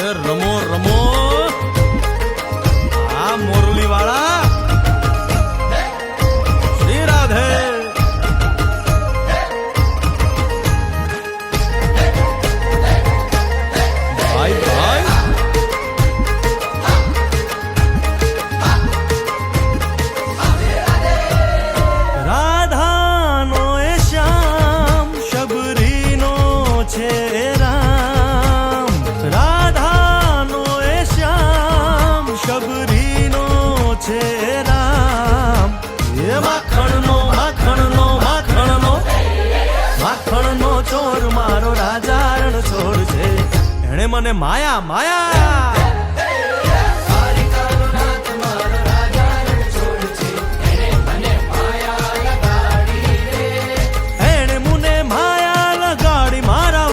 રમો રમો આ મોરલી વાળા શ્રી રાધે ભાઈ ભાઈ રાધાનો એ શ્યામ શબરીનો છે રામ રાધાનો એ શ્યામ શબરીનો છે રામ એ માખણનો માખણનો માખણનો માખણનો ચોર મારો રાજા રણ છોડ છે એણે મને માયા માયા